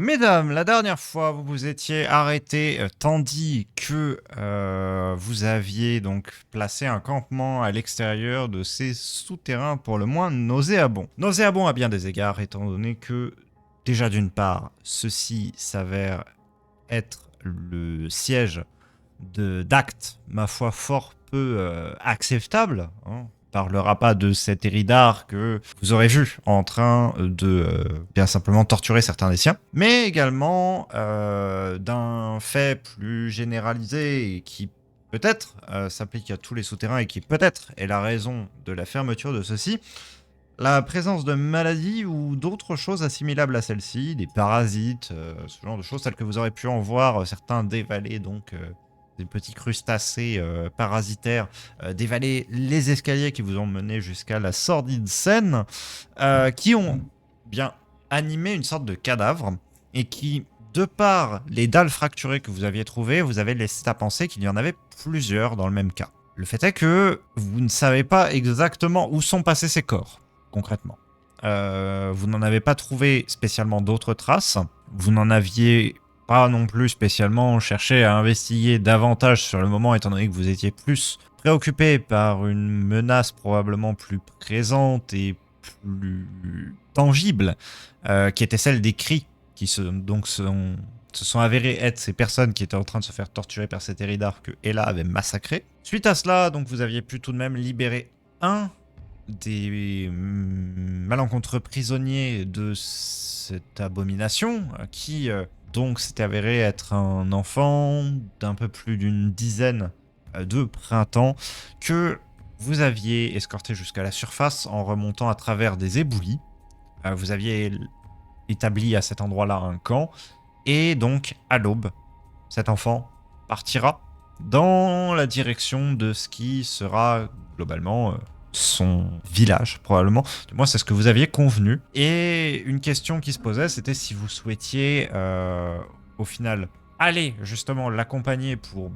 Mesdames, la dernière fois, vous vous étiez arrêtés tandis que vous aviez donc placé un campement à l'extérieur de ces souterrains pour le moins nauséabonds. Nauséabonds à bien des égards, étant donné que, déjà d'une part, ceci s'avère être le siège d'actes, ma foi, fort peu acceptables. Hein. Parlera pas de cet Eridar que vous aurez vu en train de bien simplement torturer certains des siens, mais également d'un fait plus généralisé et qui peut-être s'applique à tous les souterrains et qui peut-être est la raison de la fermeture de ceux-ci, la présence de maladies ou d'autres choses assimilables à celle-ci, des parasites, ce genre de choses, telles que vous aurez pu en voir certains dévaler donc des petits crustacés parasitaires, dévaler les escaliers qui vous ont mené jusqu'à la sordide scène, qui ont bien animé une sorte de cadavre et qui, de par les dalles fracturées que vous aviez trouvées, vous avez laissé à penser qu'il y en avait plusieurs dans le même cas. Le fait est que vous ne savez pas exactement où sont passés ces corps, concrètement. Vous n'en avez pas trouvé spécialement d'autres traces. Vous n'en aviez pas non plus spécialement cherché à investiguer davantage sur le moment, étant donné que vous étiez plus préoccupé par une menace probablement plus présente et plus tangible, qui était celle des cris qui se sont avérés être ces personnes qui étaient en train de se faire torturer par cet Eridar que Ella avait massacré. Suite à cela, donc vous aviez pu tout de même libérer un des malencontreux prisonniers de cette abomination, qui donc s'était avéré être un enfant d'un peu plus d'une dizaine de printemps, que vous aviez escorté jusqu'à la surface en remontant à travers des éboulis. Vous aviez établi à cet endroit-là un camp, et donc à l'aube, cet enfant partira dans la direction de ce qui sera globalement son village, probablement. Moi, c'est ce que vous aviez convenu. Et une question qui se posait, c'était si vous souhaitiez, au final, aller justement l'accompagner pour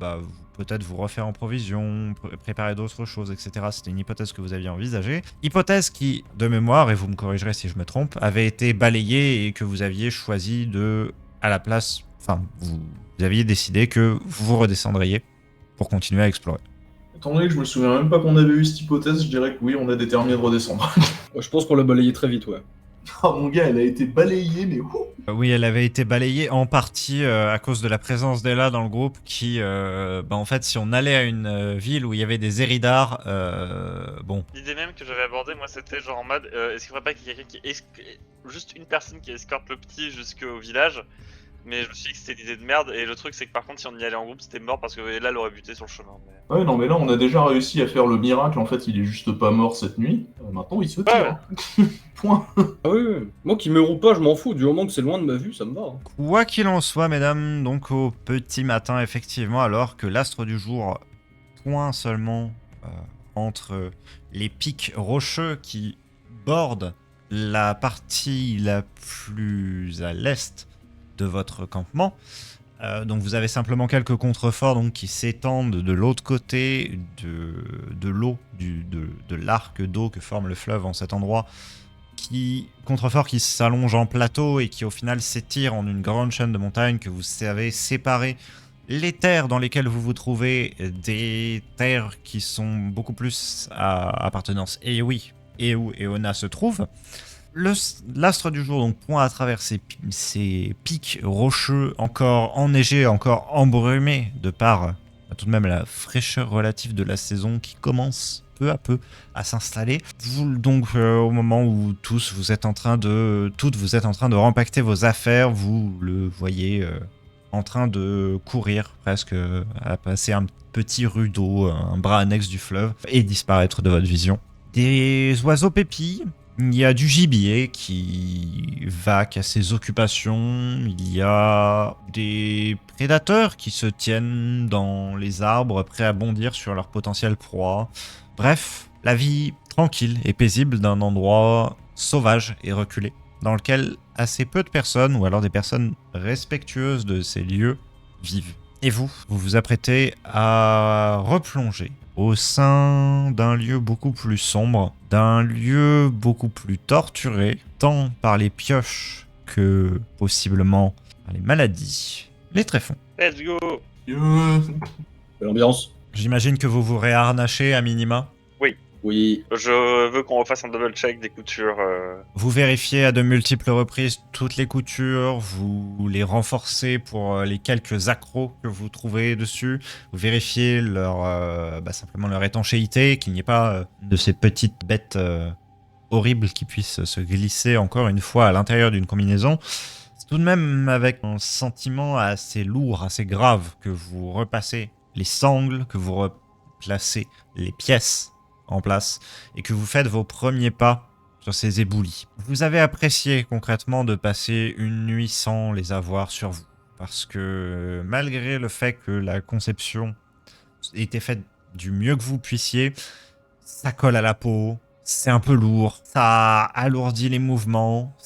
peut-être vous refaire en provision, préparer d'autres choses, etc. C'était une hypothèse que vous aviez envisagée. Hypothèse qui, de mémoire, et vous me corrigerez si je me trompe, avait été balayée et que vous aviez choisi de, à la place, enfin, vous aviez décidé que vous redescendriez pour continuer à explorer. Étant donné que je me souviens même pas qu'on avait eu cette hypothèse, je dirais que oui, on a déterminé de redescendre. Ouais, je pense qu'on l'a balayé très vite, ouais. Ah mon gars, elle a été balayée, mais ouh. Oui, elle avait été balayée en partie à cause de la présence d'Ella dans le groupe qui, en fait, si on allait à une ville où il y avait des Eridar, bon... L'idée même que j'avais abordée, moi, c'était genre en mode, est-ce qu'il faudrait pas qu'il y ait quelqu'un juste une personne qui escorte le petit jusqu'au village? Mais je me suis dit que c'était l'idée de merde, et le truc c'est que par contre si on y allait en groupe c'était mort parce que Ella l'aurait buté sur le chemin. Mais... Ouais, non, mais là, on a déjà réussi à faire le miracle. En fait, il est juste pas mort cette nuit. Maintenant, il se tire. Ouais. Point. Ah oui, oui. Moi qui meure ou pas, je m'en fous. Du moment que c'est loin de ma vue, ça me va. Hein. Quoi qu'il en soit, mesdames, donc au petit matin, effectivement, alors que l'astre du jour pointe seulement entre les pics rocheux qui bordent la partie la plus à l'est de votre campement. Donc vous avez simplement quelques contreforts donc, qui s'étendent de l'autre côté de l'eau, de l'arc d'eau que forme le fleuve en cet endroit, contreforts qui s'allongent en plateau et qui au final s'étirent en une grande chaîne de montagnes que vous savez séparer les terres dans lesquelles vous vous trouvez des terres qui sont beaucoup plus à appartenance Eowi et où Eona se trouve. L'astre du jour donc pointe à travers ces pics rocheux encore enneigés, encore embrumés de par tout de même la fraîcheur relative de la saison qui commence peu à peu à s'installer. Vous donc au moment où vous êtes en train de rempacter vos affaires, vous le voyez en train de courir presque à passer un petit rude d'eau, un bras annexe du fleuve et disparaître de votre vision. Des oiseaux pépillent. Il y a du gibier qui vaque à ses occupations, il y a des prédateurs qui se tiennent dans les arbres prêts à bondir sur leur potentielle proie. Bref, la vie tranquille et paisible d'un endroit sauvage et reculé, dans lequel assez peu de personnes, ou alors des personnes respectueuses de ces lieux, vivent. Et vous vous apprêtez à replonger au sein d'un lieu beaucoup plus sombre, d'un lieu beaucoup plus torturé, tant par les pioches que possiblement les maladies. Les tréfonds. Let's go. Belle ambiance. J'imagine que vous vous réharnachez à minima. Oui. Je veux qu'on refasse un double check des coutures. Vous vérifiez à de multiples reprises toutes les coutures, vous les renforcez pour les quelques accros que vous trouvez dessus, vous vérifiez simplement leur étanchéité, qu'il n'y ait pas de ces petites bêtes horribles qui puissent se glisser encore une fois à l'intérieur d'une combinaison. C'est tout de même avec un sentiment assez lourd, assez grave, que vous repassez les sangles, que vous replacez les pièces en place et que vous faites vos premiers pas sur ces éboulis. Vous avez apprécié concrètement de passer une nuit sans les avoir sur vous parce que malgré le fait que la conception était faite du mieux que vous puissiez, ça colle à la peau, c'est un peu lourd, ça alourdit les mouvements,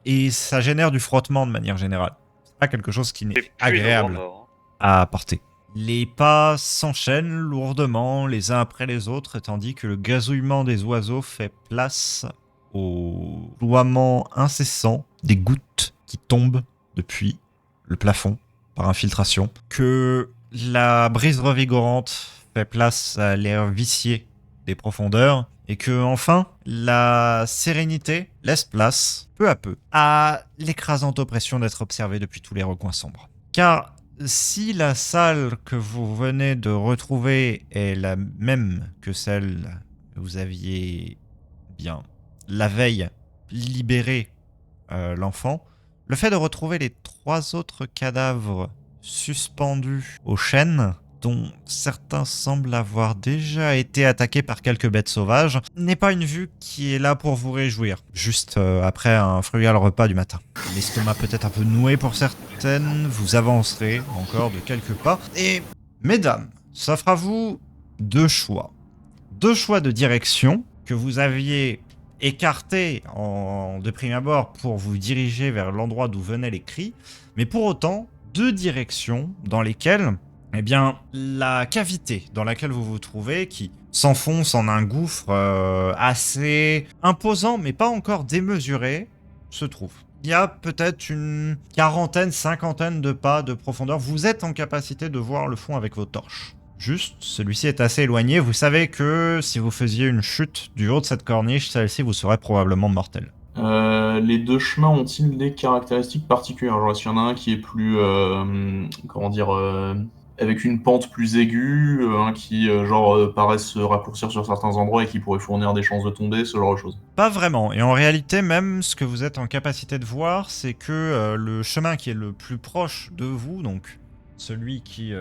et ça génère du frottement de manière générale. C'est pas quelque chose qui n'est C'est plus agréable une mort. à porter. Les pas s'enchaînent lourdement les uns après les autres, tandis que le gazouillement des oiseaux fait place au plouiement incessant des gouttes qui tombent depuis le plafond par infiltration, que la brise revigorante fait place à l'air vicié des profondeurs, et que enfin la sérénité laisse place, peu à peu, à l'écrasante oppression d'être observé depuis tous les recoins sombres. Car si la salle que vous venez de retrouver est la même que celle que vous aviez bien la veille libéré l'enfant, le fait de retrouver les 3 autres cadavres suspendus aux chaînes, dont certains semblent avoir déjà été attaqués par quelques bêtes sauvages, n'est pas une vue qui est là pour vous réjouir, juste après un frugal repas du matin. L'estomac peut-être un peu noué pour certaines, vous avancerez encore de quelques pas, et mesdames, s'offre à vous 2 choix. 2 choix de direction que vous aviez écartés de prime abord pour vous diriger vers l'endroit d'où venaient les cris, mais pour autant, 2 directions dans lesquelles eh bien, la cavité dans laquelle vous vous trouvez, qui s'enfonce en un gouffre assez imposant, mais pas encore démesuré, se trouve. Il y a peut-être une 40aine, 50aine de pas de profondeur. Vous êtes en capacité de voir le fond avec vos torches. Juste, celui-ci est assez éloigné. Vous savez que si vous faisiez une chute du haut de cette corniche, celle-ci vous serait probablement mortelle. Les 2 chemins ont-ils des caractéristiques particulières? Genre, est-ce qu'il y en a un qui est plus, avec une pente plus aiguë, un qui, paraît se raccourcir sur certains endroits et qui pourrait fournir des chances de tomber, ce genre de choses? Pas vraiment. Et en réalité, même ce que vous êtes en capacité de voir, c'est que le chemin qui est le plus proche de vous, donc celui qui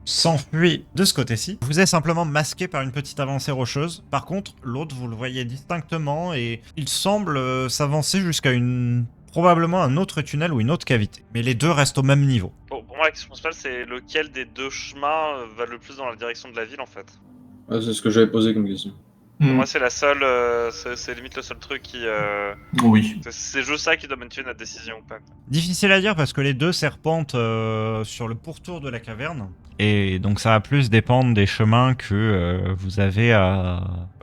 s'enfuit de ce côté-ci, vous est simplement masqué par une petite avancée rocheuse. Par contre, l'autre, vous le voyez distinctement et il semble s'avancer jusqu'à probablement un autre tunnel ou une autre cavité. Mais les 2 restent au même niveau. Pour moi, la question principale, c'est lequel des 2 chemins va le plus dans la direction de la ville en fait. Ouais, c'est ce que j'avais posé comme question. Pour moi, c'est la seule. C'est limite le seul truc qui. Oui. C'est juste ça qui doit mener notre décision ou pas. Difficile à dire parce que les 2 serpentent sur le pourtour de la caverne. Et donc ça va plus dépendre des chemins que vous avez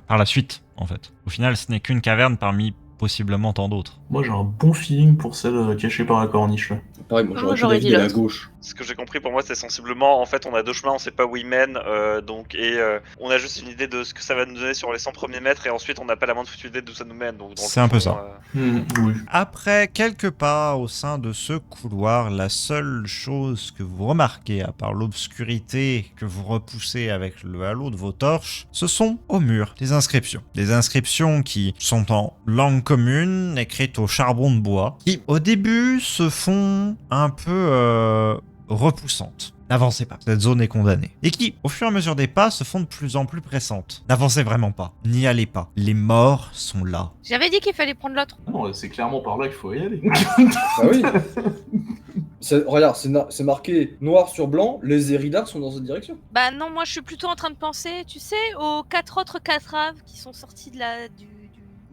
par la suite, en fait. Au final, ce n'est qu'une caverne parmi possiblement tant d'autres. Moi, j'ai un bon feeling pour celle cachée par la corniche, là. Pareil, moi Moi, j'aurais j'aurais dit dit d'aller à l'autre. gauche. Ce que j'ai compris pour moi, c'est sensiblement, en fait, on a 2 chemins, on sait pas où ils mènent, on a juste une idée de ce que ça va nous donner sur les 100 premiers mètres, et ensuite on n'a pas la moindre idée d'où ça nous mène. Donc, dans le C'est un peu fond, ça. Oui. Après quelques pas au sein de ce couloir, la seule chose que vous remarquez, à part l'obscurité que vous repoussez avec le halo de vos torches, ce sont au mur des inscriptions. Des inscriptions qui sont en langue commune, écrites au charbon de bois, qui au début se font un peu repoussantes. N'avancez pas, cette zone est condamnée. Et qui, au fur et à mesure des pas, se font de plus en plus pressantes. N'avancez vraiment pas, n'y allez pas. Les morts sont là. J'avais dit qu'il fallait prendre l'autre. Non, c'est clairement par là qu'il faut y aller. Ah oui. Regarde, c'est marqué noir sur blanc, les Eridards sont dans cette direction. Bah non, moi je suis plutôt en train de penser, tu sais, aux 4 autres catraves qui sont sortis de du...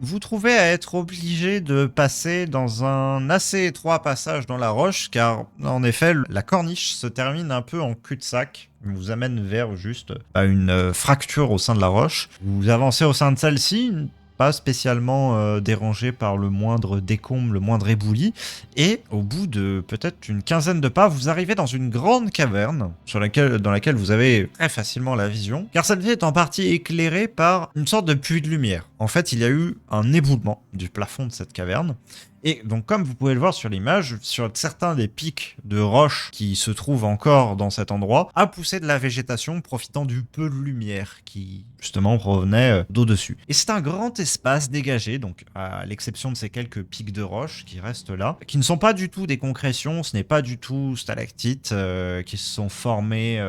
Vous trouvez à être obligé de passer dans un assez étroit passage dans la roche, car en effet, la corniche se termine un peu en cul-de-sac. Il vous amène vers juste une fracture au sein de la roche. Vous avancez au sein de celle-ci, pas spécialement dérangé par le moindre décombre, le moindre éboulis. Et au bout de peut-être une quinzaine de pas, vous arrivez dans une grande caverne dans laquelle vous avez très facilement la vision, car celle-ci est en partie éclairée par une sorte de puits de lumière. En fait, il y a eu un éboulement du plafond de cette caverne. Et donc, comme vous pouvez le voir sur l'image, sur certains des pics de roches qui se trouvent encore dans cet endroit, a poussé de la végétation profitant du peu de lumière qui, justement, provenait d'au-dessus. Et c'est un grand espace dégagé, donc à l'exception de ces quelques pics de roches qui restent là, qui ne sont pas du tout des concrétions, ce n'est pas du tout stalactites qui se sont formées,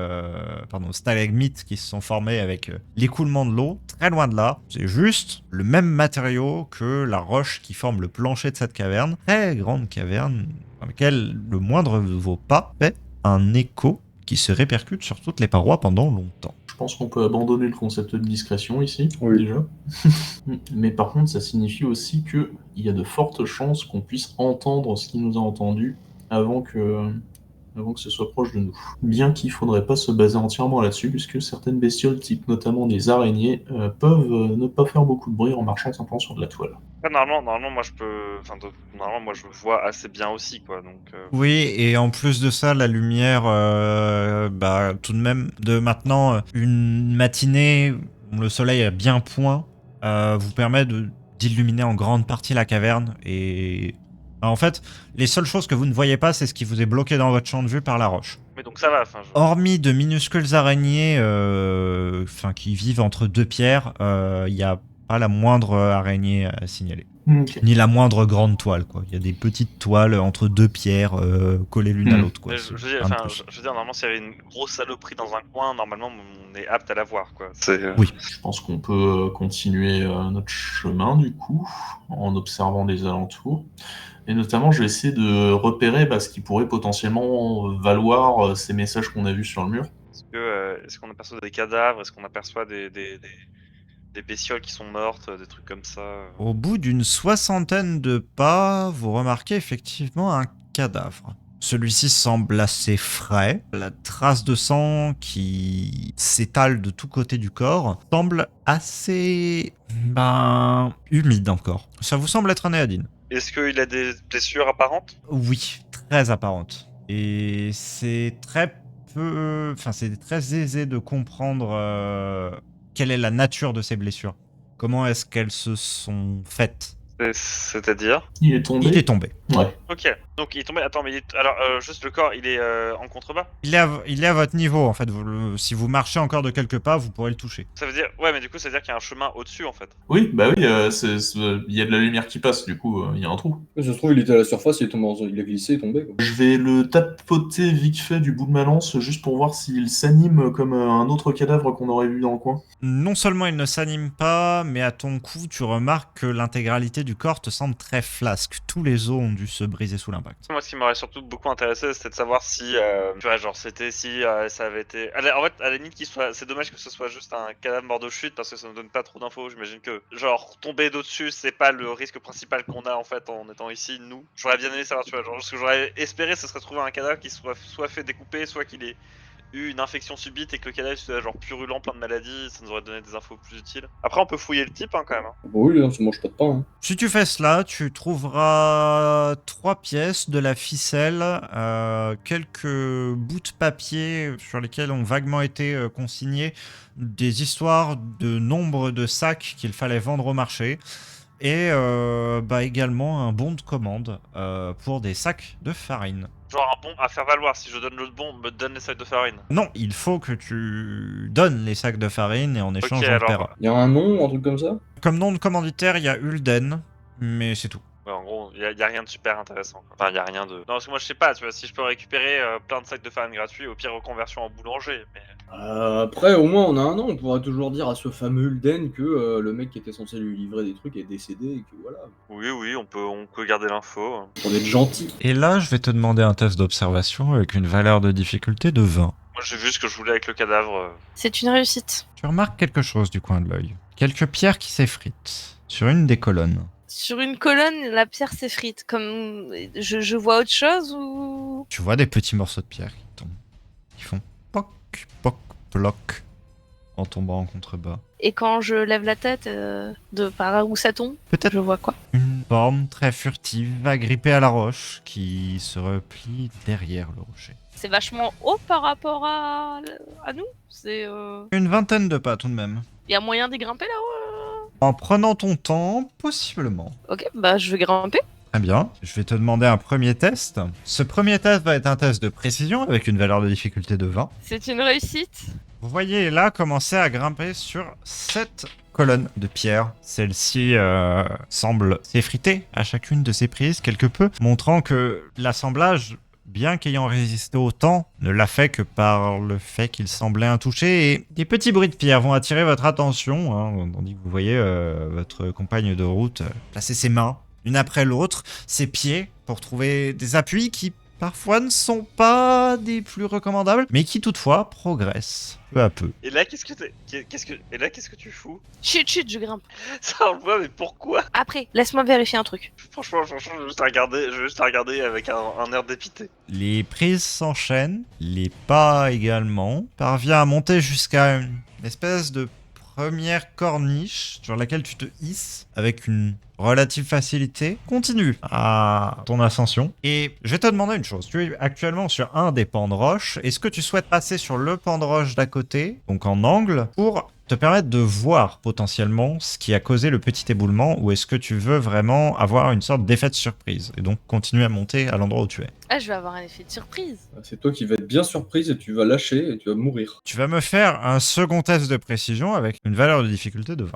stalagmites qui se sont formées avec l'écoulement de l'eau, très loin de là. C'est juste le même matériau que la roche qui forme le plancher de cette caverne, très grande caverne dans laquelle le moindre de vos pas fait un écho qui se répercute sur toutes les parois pendant longtemps. Je pense qu'on peut abandonner le concept de discrétion ici, Oui. déjà. Mais par contre, ça signifie aussi qu'il y a de fortes chances qu'on puisse entendre ce qu'il nous a entendu avant que ce soit proche de nous. Bien qu'il faudrait pas se baser entièrement là-dessus, puisque certaines bestioles, type notamment des araignées, peuvent ne pas faire beaucoup de bruit en marchant simplement sur de la toile. Ouais, normalement, moi je peux. Normalement, moi je vois assez bien aussi, quoi. Donc. Oui, et en plus de ça, la lumière, tout de même, de maintenant, une matinée où le soleil est bien point, vous permet d'illuminer en grande partie la caverne. Et en fait, les seules choses que vous ne voyez pas, c'est ce qui vous est bloqué dans votre champ de vue par la roche. Mais donc ça va. Hormis de minuscules araignées qui vivent entre deux pierres, il n'y a pas la moindre araignée à signaler. Ok. Ni la moindre grande toile, quoi. Il y a des petites toiles entre deux pierres collées l'une à l'autre, quoi. Mais je veux dire, normalement, s'il y avait une grosse saloperie dans un coin, normalement, on est apte à la voir, quoi. Oui. Je pense qu'on peut continuer notre chemin, du coup, en observant les alentours. Et notamment, je vais essayer de repérer ce qui pourrait potentiellement valoir ces messages qu'on a vus sur le mur. Est-ce qu'on aperçoit des cadavres? Est-ce qu'on aperçoit des bestioles qui sont mortes, des trucs comme ça? Au bout d'une soixantaine de pas, vous remarquez effectivement un cadavre. Celui-ci semble assez frais. La trace de sang qui s'étale de tous côtés du corps semble assez... humide encore. Ça vous semble être un Néadine? Est-ce qu'il a des blessures apparentes? Oui, très apparentes. Et c'est très aisé de comprendre quelle est la nature de ces blessures. Comment est-ce qu'elles se sont faites? C'est-à-dire? Il est tombé. Il est tombé. Ouais. Ok, donc il est tombé. Attends, mais alors, juste le corps, il est en contrebas? Il est à votre niveau, en fait. Si vous marchez encore de quelques pas, vous pourrez le toucher. Ça veut dire. Ouais, mais du coup, ça veut dire qu'il y a un chemin au-dessus, en fait. Oui, il y a de la lumière qui passe, du coup, il y a un trou. Ça se trouve, il était à la surface, il a glissé, il est tombé, quoi. Je vais le tapoter vite fait du bout de ma lance, juste pour voir s'il s'anime comme un autre cadavre qu'on aurait vu dans le coin. Non seulement il ne s'anime pas, mais à ton coup, tu remarques que l'intégralité du corps te semble très flasque. Tous les os ont dû se briser sous l'impact. Moi, ce qui m'aurait surtout beaucoup intéressé, c'était de savoir si, tu vois, genre, ça avait été. En fait, à la limite, c'est dommage que ce soit juste un cadavre mort de chute parce que ça ne donne pas trop d'infos. J'imagine que, genre, tomber d'au-dessus, c'est pas le risque principal qu'on a en fait en étant ici, nous. J'aurais bien aimé savoir, tu vois, genre, ce que j'aurais espéré, ce serait trouver un cadavre qui soit fait découper, soit qu'il ait eu une infection subite et que le cadavre soit genre purulent, plein de maladies. Ça nous aurait donné des infos plus utiles. Après, on peut fouiller le type, quand même. Bon, oui, ça mange pas de pain. Hein. Si tu fais cela, tu trouveras 3 pièces, de la ficelle, quelques bouts de papier sur lesquels ont vaguement été consignés des histoires de nombre de sacs qu'il fallait vendre au marché, et également un bon de commande pour des sacs de farine. Genre un bon à faire valoir, si je donne le bon, me donne les sacs de farine. Non, il faut que tu donnes les sacs de farine et en échange on te paiera. Il y a un nom, un truc comme ça? Comme nom de commanditaire, il y a Ulden, mais c'est tout. Ouais, en gros, y a rien de super intéressant. Enfin, y a rien de. Non, parce que moi je sais pas, tu vois, si je peux récupérer plein de sacs de farine gratuits, au pire reconversion en boulanger, mais. Après, au moins on a un nom, on pourra toujours dire à ce fameux Ulden que le mec qui était censé lui livrer des trucs est décédé et que voilà. Oui, on peut garder l'info. Pour être gentil. Et là, je vais te demander un test d'observation avec une valeur de difficulté de 20. Moi j'ai vu ce que je voulais avec le cadavre. C'est une réussite. Tu remarques quelque chose du coin de l'œil. Quelques pierres qui s'effritent sur une des colonnes. Sur une colonne, la pierre s'effrite. Comme je vois autre chose ou... Tu vois des petits morceaux de pierre qui tombent. Qui font poc, poc, bloc. en tombant en contrebas. Et quand je lève la tête, de par où ça tombe, Peut-être je vois quoi? une forme très furtive agrippée à la roche qui se replie derrière le rocher. C'est vachement haut par rapport à nous. C'est Une vingtaine de pas tout de même. y a moyen d'y grimper là-haut? En prenant ton temps, possiblement. Ok, bah je vais grimper. Très bien, je vais te demander un premier test. Ce premier test va être un test de précision avec une valeur de difficulté de 20. C'est une réussite. Vous voyez là commencer à grimper sur 7 colonnes de pierre. Celle-ci semble s'effriter à chacune de ses prises quelque peu, montrant que l'assemblage, bien qu'ayant résisté au temps, ne l'a fait que par le fait qu'il semblait intouché. Et des petits bruits de pierre vont attirer votre attention, hein, tandis que vous voyez votre compagne de route placer ses mains l'une après l'autre, ses pieds, pour trouver des appuis qui parfois ne sont pas des plus recommandables, mais qui toutefois progressent peu à peu. Et là, qu'est-ce que tu fous? Chut, chut, je grimpe. Ça, on le voit, mais pourquoi? Après, laisse-moi vérifier un truc. Franchement, je vais juste à regarder avec un air dépité. Les prises s'enchaînent, les pas également, parvient à monter jusqu'à une espèce de première corniche sur laquelle tu te hisses avec une relative facilité. Continue à ton ascension. Et je vais te demander une chose. Tu es actuellement sur un des pans de roche. Est-ce que tu souhaites passer sur le pan de roche d'à côté, donc en angle, pour te permettre de voir potentiellement ce qui a causé le petit éboulement, ou est-ce que tu veux vraiment avoir une sorte d'effet de surprise et donc continuer à monter à l'endroit où tu es? Ah, je vais avoir un effet de surprise. C'est toi qui vas être bien surprise et tu vas lâcher et tu vas mourir. Tu vas me faire un second test de précision avec une valeur de difficulté de 20.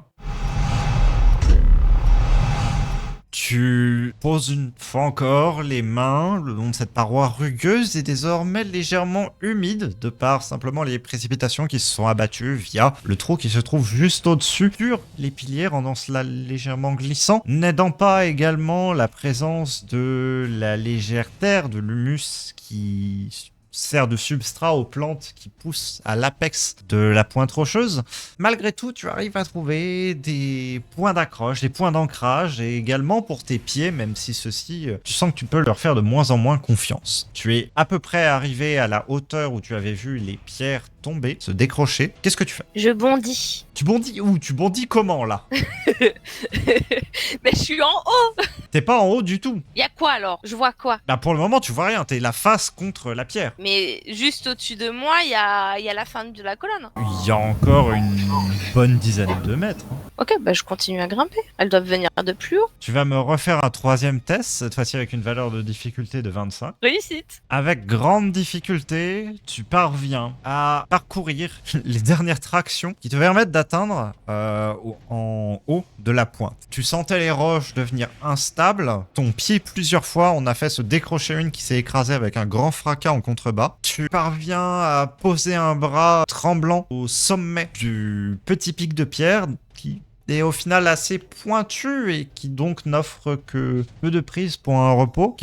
Tu poses une fois encore les mains le long de cette paroi rugueuse et désormais légèrement humide de par simplement les précipitations qui se sont abattues via le trou qui se trouve juste au-dessus sur les piliers, rendant cela légèrement glissant, n'aidant pas également la présence de la légère terre, de l'humus qui sert de substrat aux plantes qui poussent à l'apex de la pointe rocheuse. Malgré tout, tu arrives à trouver des points d'accroche, des points d'ancrage et également pour tes pieds, même si ceux-ci, tu sens que tu peux leur faire de moins en moins confiance. Tu es à peu près arrivé à la hauteur où tu avais vu les pierres tomber, se décrocher. Qu'est-ce que tu fais? Je bondis. Tu bondis où? Tu bondis comment là? Mais je suis en haut. T'es pas en haut du tout. Y a quoi alors? Je vois quoi? Bah pour le moment, tu vois rien. T'es la face contre la pierre. Mais juste au-dessus de moi, y a la fin de la colonne. Il y a encore une bonne dizaine de mètres. Ok, bah je continue à grimper. Elles doivent venir de plus haut. Tu vas me refaire un troisième test, cette fois-ci avec une valeur de difficulté de 25. Réussite. Avec grande difficulté, tu parviens à parcourir les dernières tractions qui te permettent d'atteindre en haut de la pointe. Tu sentais les roches devenir instables. Ton pied, plusieurs fois, on a fait se décrocher une qui s'est écrasée avec un grand fracas en contrebas. Tu parviens à poser un bras tremblant au sommet du petit pic de pierre qui est au final assez pointu et qui donc n'offre que peu de prise pour un repos.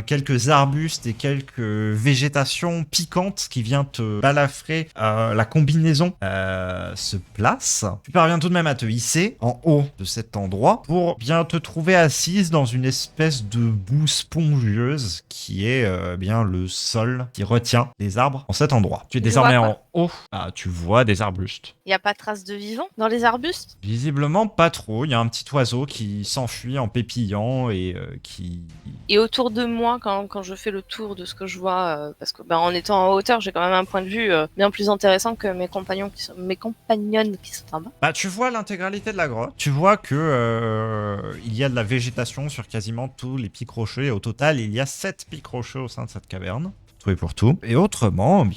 Quelques arbustes et quelques végétations piquantes qui vient te balafrer la combinaison se place. Tu parviens tout de même à te hisser en haut de cet endroit pour bien te trouver assise dans une espèce de boue spongieuse qui est bien le sol qui retient les arbres en cet endroit. Tu es désormais vois en haut. Tu vois des arbustes. Y a pas de trace de vivant dans les arbustes? Visiblement pas trop, il y a un petit oiseau qui s'enfuit en pépillant et qui... Et autour de moi, quand je fais le tour de ce que je vois, parce que en étant en hauteur, j'ai quand même un point de vue bien plus intéressant que mes compagnonnes qui sont en bas. Bah tu vois l'intégralité de la grotte, tu vois que il y a de la végétation sur quasiment tous les pics rocheux et au total il y a 7 pics rocheux au sein de cette caverne, tout et pour tout. Et autrement,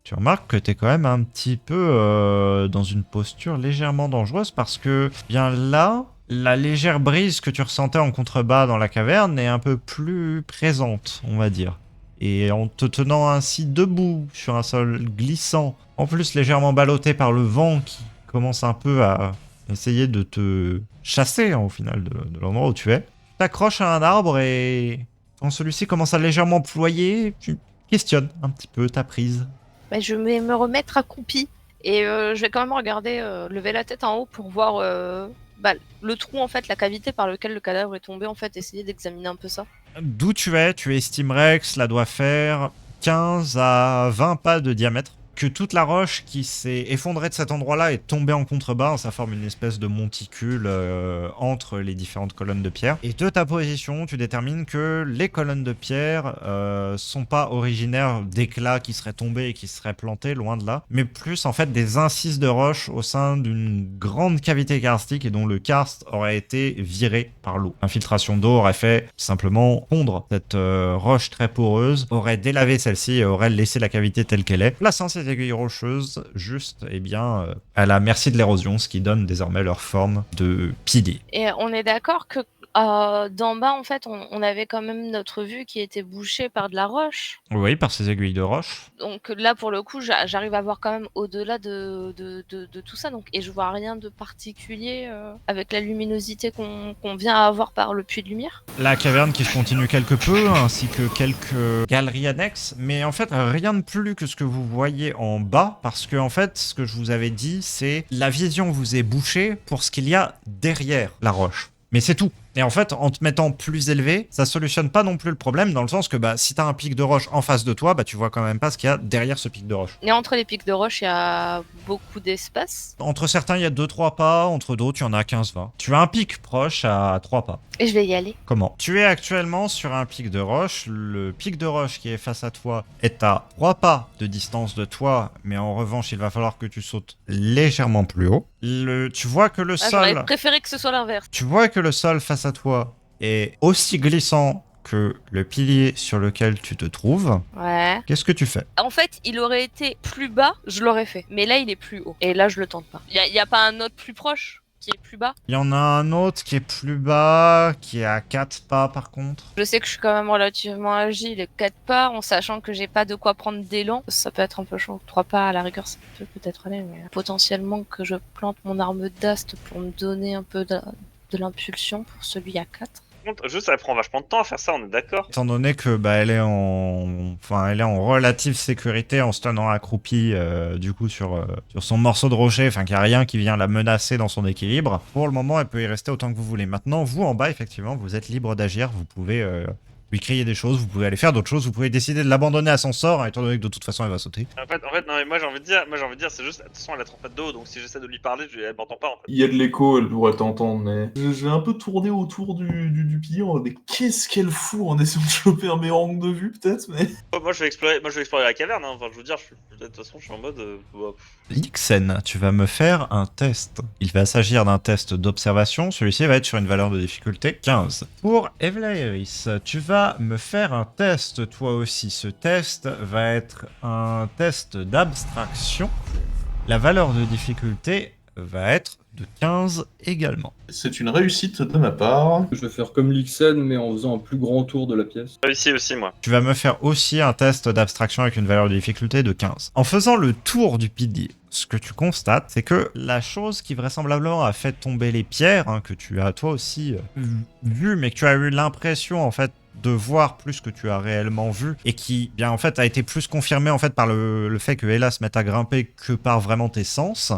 tu remarques que t'es quand même un petit peu dans une posture légèrement dangereuse parce que, bien là, la légère brise que tu ressentais en contrebas dans la caverne est un peu plus présente, on va dire. Et en te tenant ainsi debout sur un sol glissant, en plus légèrement ballotté par le vent qui commence un peu à essayer de te chasser au final de l'endroit où tu es, tu t'accroches à un arbre et quand celui-ci commence à légèrement ployer, tu questionnes un petit peu ta prise. Bah, je vais me remettre accroupie et je vais quand même regarder, lever la tête en haut pour voir le trou en fait, la cavité par lequel le cadavre est tombé en fait, essayer d'examiner un peu ça. D'où tu estimerais que cela doit faire 15 à 20 pas de diamètre. que toute la roche qui s'est effondrée de cet endroit-là est tombée en contrebas. Ça forme une espèce de monticule entre les différentes colonnes de pierre. Et de ta position, tu détermines que les colonnes de pierre sont pas originaires d'éclats qui seraient tombés et qui seraient plantés, loin de là, mais plus en fait des incises de roche au sein d'une grande cavité karstique et dont le karst aurait été viré par l'eau. L'infiltration d'eau aurait fait simplement fondre cette roche très poreuse, aurait délavé celle-ci et aurait laissé la cavité telle qu'elle est, plaçant ces aiguilles rocheuses juste à la merci de l'érosion, ce qui donne désormais leur forme de pilier. Et on est d'accord que d'en bas, en fait, on avait quand même notre vue qui était bouchée par de la roche. Oui, par ces aiguilles de roche. Donc là, pour le coup, j'arrive à voir quand même au-delà de tout ça. Donc, et je vois rien de particulier avec la luminosité qu'on vient à avoir par le puits de lumière. La caverne qui se continue quelque peu, ainsi que quelques galeries annexes, mais en fait rien de plus que ce que vous voyez en bas, parce que en fait ce que je vous avais dit, c'est la vision vous est bouchée pour ce qu'il y a derrière la roche. Mais c'est tout. Et en fait, en te mettant plus élevé, ça solutionne pas non plus le problème, dans le sens que si t'as un pic de roche en face de toi, tu vois quand même pas ce qu'il y a derrière ce pic de roche. Et entre les pics de roche, il y a beaucoup d'espace. Entre certains, il y a 2-3 pas, entre d'autres, il y en a 15-20. Tu as un pic proche à 3 pas. Et je vais y aller. Comment? Tu es actuellement sur un pic de roche. Le pic de roche qui est face à toi est à 3 pas de distance de toi, mais en revanche, il va falloir que tu sautes légèrement plus haut. Tu vois que le sol... J'aurais préféré que ce soit l'inverse. Tu vois que le sol face à toi est aussi glissant que le pilier sur lequel tu te trouves. Ouais. Qu'est-ce que tu fais? En fait, il aurait été plus bas, je l'aurais fait. Mais là, il est plus haut. Et là, je le tente pas. Y a pas un autre plus proche qui est plus bas? Il y en a un autre qui est plus bas, qui est à 4 pas par contre. Je sais que je suis quand même relativement agile et 4 pas, en sachant que j'ai pas de quoi prendre d'élan. Ça peut être un peu chaud. 3 pas à la rigueur, ça peut peut-être aller, mais potentiellement que je plante mon arme d'ast pour me donner un peu de l'impulsion pour celui à 4. Juste, ça prend vachement de temps à faire ça, on est d'accord. Étant donné que elle est en relative sécurité en se tenant accroupie du coup sur son morceau de rocher, qu'il n'y a rien qui vient la menacer dans son équilibre. Pour le moment, elle peut y rester autant que vous voulez. Maintenant, vous en bas, effectivement, vous êtes libre d'agir. Vous pouvez lui crier des choses, vous pouvez aller faire d'autres choses, vous pouvez décider de l'abandonner à son sort, étant donné que de toute façon elle va sauter. En fait, non, mais moi j'ai envie de dire, c'est juste, de toute façon elle est en fait de haut, donc si j'essaie de lui parler, elle m'entend pas en fait. Il y a de l'écho, elle pourrait t'entendre, mais... J'ai un peu tourné autour du pilier, mais qu'est-ce qu'elle fout en essayant de choper un meilleur angle de vue, peut-être, mais... Moi je vais explorer la caverne, hein. Enfin je veux dire, de toute façon je suis en mode... Lixen, tu vas me faire un test. Il va s'agir d'un test d'observation, celui-ci va être sur une valeur de difficulté 15. Pour Evlaeris, tu vas me faire un test toi aussi. Ce test va être un test d'abstraction. La valeur de difficulté va être de 15 également. C'est une réussite de ma part. Je vais faire comme Lixen, mais en faisant un plus grand tour de la pièce. Réussi aussi moi. Tu vas me faire aussi un test d'abstraction avec une valeur de difficulté de 15. En faisant le tour du pilier, ce que tu constates, c'est que la chose qui vraisemblablement a fait tomber les pierres, que tu as toi aussi vu, mais que tu as eu l'impression en fait de voir plus que tu as réellement vu, et qui bien en fait a été plus confirmé en fait par le fait que Ella se mette à grimper que par vraiment tes sens.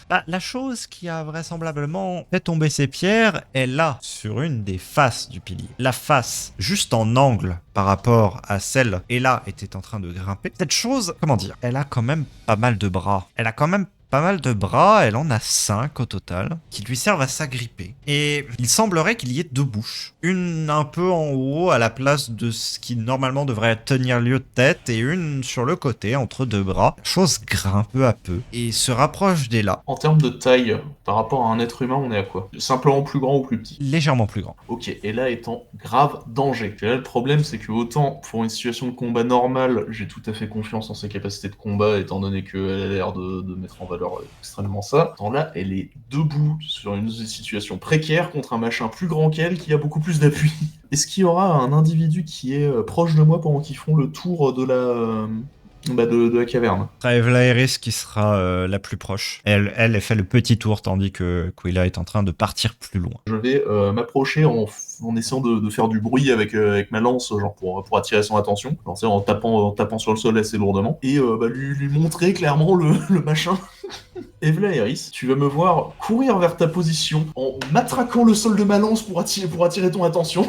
La chose qui a vraisemblablement fait tomber ces pierres est là, sur une des faces du pilier. La face juste en angle par rapport à celle Ella était en train de grimper. Cette chose, comment dire, elle a quand même pas mal de bras. Elle a quand même pas mal de bras, elle en a 5 au total, qui lui servent à s'agripper. Et il semblerait qu'il y ait 2 bouches. Une un peu en haut, à la place de ce qui normalement devrait tenir lieu de tête, et une sur le côté, entre 2 bras. La chose grimpe peu à peu, et se rapproche d'Ella. En termes de taille, par rapport à un être humain, on est à quoi? Simplement plus grand ou plus petit? Légèrement plus grand. Ok, et là est en grave danger. Et là, le problème, c'est que autant pour une situation de combat normale, j'ai tout à fait confiance en ses capacités de combat, étant donné qu'elle a l'air de mettre en valeur extrêmement ça. Tant là, elle est debout sur une situation précaire contre un machin plus grand qu'elle qui a beaucoup plus d'appui. Est-ce qu'il y aura un individu qui est proche de moi pendant qu'ils font le tour de la caverne? Ce sera Evlaeris qui sera la plus proche. Elle fait le petit tour tandis que Quilla est en train de partir plus loin. Je vais m'approcher en essayant de faire du bruit avec ma lance, genre pour attirer son attention, genre, en tapant sur le sol assez lourdement, et lui montrer clairement le machin. Evlaeris, tu vas me voir courir vers ta position en matraquant le sol de ma lance pour attirer ton attention.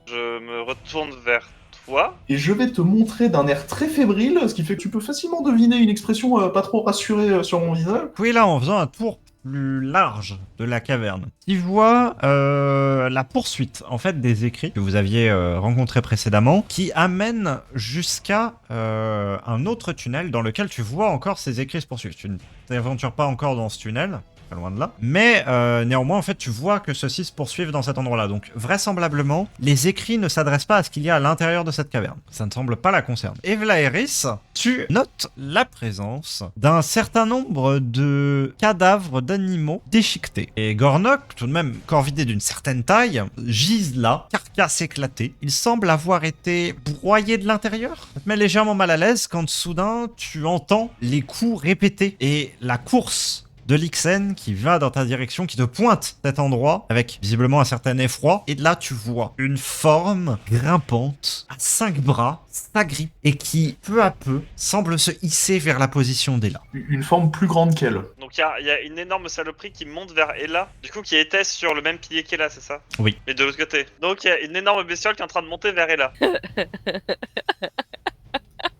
Je me retourne vers fois. Et je vais te montrer d'un air très fébrile, ce qui fait que tu peux facilement deviner une expression pas trop rassurée sur mon visage. Oui, là, en faisant un tour plus large de la caverne, tu vois la poursuite en fait des écrits que vous aviez rencontrés précédemment, qui amènent jusqu'à un autre tunnel dans lequel tu vois encore ces écrits se poursuivre. Tu ne t'aventures pas encore dans ce tunnel. Pas loin de là. Mais néanmoins, en fait, tu vois que ceux-ci se poursuivent dans cet endroit-là. Donc, vraisemblablement, les écrits ne s'adressent pas à ce qu'il y a à l'intérieur de cette caverne. Ça ne semble pas la concerner. Evlaeris, tu notes la présence d'un certain nombre de cadavres d'animaux déchiquetés. Et Gornok, tout de même corps vidé d'une certaine taille, gise là, carcasse éclatée. Il semble avoir été broyé de l'intérieur. Ça te met légèrement mal à l'aise quand soudain, tu entends les coups répétés et la course de Lixen qui va dans ta direction, qui te pointe cet endroit avec visiblement un certain effroi. Et là, tu vois une forme grimpante à 5 bras, s'agrippe et qui, peu à peu, semble se hisser vers la position d'Ella. Une forme plus grande qu'elle. Donc il y a une énorme saloperie qui monte vers Ella, du coup qui était sur le même pilier qu'Ella, c'est ça? Oui. Mais de l'autre côté. Donc il y a une énorme bestiole qui est en train de monter vers Ella.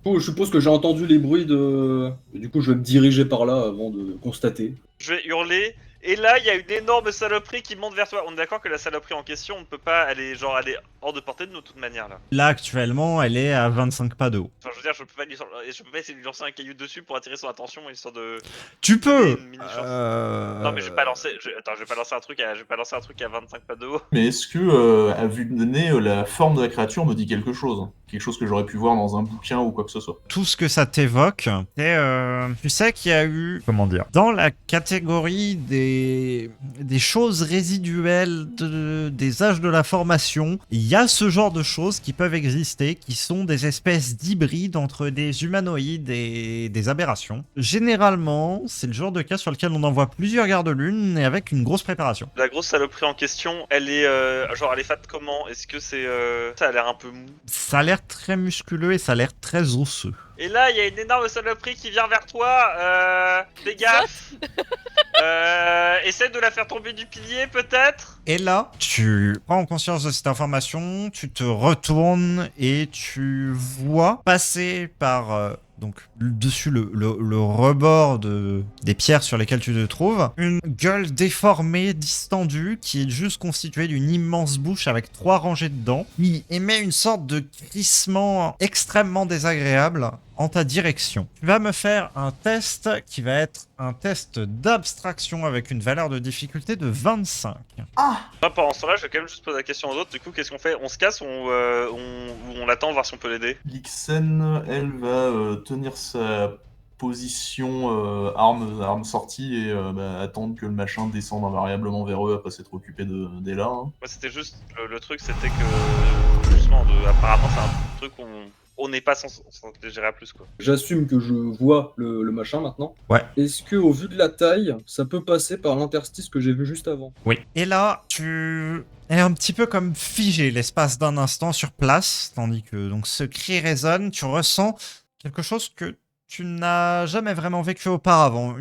Je suppose que j'ai entendu les bruits de... Du coup, je vais me diriger par là avant de constater. Je vais hurler. Et là, il y a une énorme saloperie qui monte vers toi. On est d'accord que la saloperie en question, on ne peut pas, elle est hors de portée de nous de toute manière là. Là, actuellement, elle est à 25 pas de haut. Enfin, je veux dire, je peux pas essayer de lui lancer un caillou dessus pour attirer son attention, histoire de. Tu peux Une mini-chance. Non mais je vais pas lancer. Je vais pas lancer un truc à 25 pas de haut. Mais est-ce que, à vue de nez, la forme de la créature me dit quelque chose? Quelque chose que j'aurais pu voir dans un bouquin ou quoi que ce soit. Tout ce que ça t'évoque, c'est... tu sais qu'il y a eu... Comment dire? Dans la catégorie des choses résiduelles des âges de la formation, il y a ce genre de choses qui peuvent exister, qui sont des espèces d'hybrides entre des humanoïdes et des aberrations. Généralement, c'est le genre de cas sur lequel on envoie plusieurs gardes-lune et avec une grosse préparation. La grosse saloperie en question, elle est elle est faite comment? Est-ce que c'est ça a l'air un peu mou? Ça a l'air très musculeux et ça a l'air très osseux. Et là, il y a une énorme saloperie qui vient vers toi. Fais gaffe. Essaie de la faire tomber du pilier, peut-être. Et là, tu prends conscience de cette information, tu te retournes et tu vois passer par... donc dessus le rebord des pierres sur lesquelles tu te trouves, une gueule déformée, distendue, qui est juste constituée d'une immense bouche avec 3 rangées de dents, qui émet une sorte de crissement extrêmement désagréable en ta direction. Tu vas me faire un test qui va être un test d'abstraction avec une valeur de difficulté de 25. Moi, pendant ce temps-là, je vais quand même juste poser la question aux autres. Du coup, qu'est-ce qu'on fait? On se casse ou on l'attend, voir si on peut l'aider? Lixen, elle, va tenir sa position arme sortie et attendre que le machin descende invariablement vers eux après s'être occupé d'Ella. Hein. Moi, c'était juste le truc, c'était que justement, apparemment, c'est un truc on n'est pas sans gérer à plus quoi. J'assume que je vois le machin maintenant. Ouais. Est-ce que au vu de la taille, ça peut passer par l'interstice que j'ai vu juste avant? Oui. Et là, tu es un petit peu comme figé l'espace d'un instant sur place, tandis que donc ce cri résonne, tu ressens quelque chose que tu n'as jamais vraiment vécu auparavant,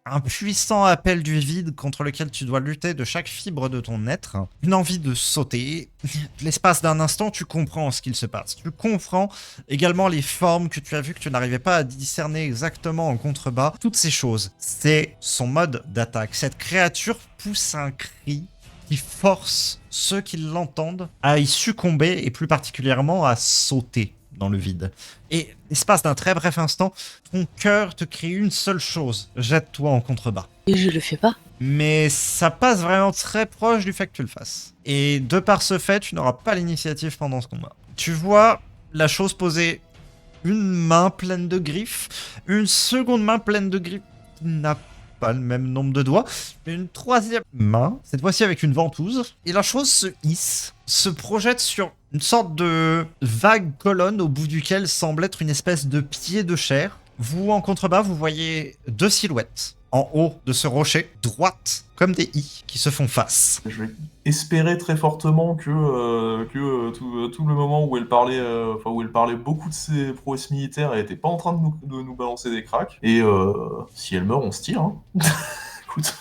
un puissant appel du vide contre lequel tu dois lutter de chaque fibre de ton être, une envie de sauter. L'espace d'un instant, tu comprends ce qu'il se passe. Tu comprends également les formes que tu as vues, que tu n'arrivais pas à discerner exactement en contrebas. Toutes ces choses, c'est son mode d'attaque. Cette créature pousse un cri qui force ceux qui l'entendent à y succomber et plus particulièrement à sauter dans le vide. Et l'espace d'un très bref instant, ton cœur te crie une seule chose: jette-toi en contrebas. Et je le fais pas. Mais ça passe vraiment très proche du fait que tu le fasses. Et de par ce fait, tu n'auras pas l'initiative pendant ce combat. Tu vois la chose poser une main pleine de griffes, une seconde main pleine de griffes qui n'a pas le même nombre de doigts, une troisième main, cette fois-ci avec une ventouse, et la chose se hisse, se projette sur une sorte de vague colonne au bout duquel semble être une espèce de pied de chair. Vous, en contrebas, vous voyez 2 silhouettes en haut de ce rocher, droites comme des i, qui se font face. Je vais espérer très fortement que tout le moment où elle parlait beaucoup de ses prouesses militaires, elle était pas en train de nous balancer des cracks. Et si elle meurt, on se tire. Hein. Écoute.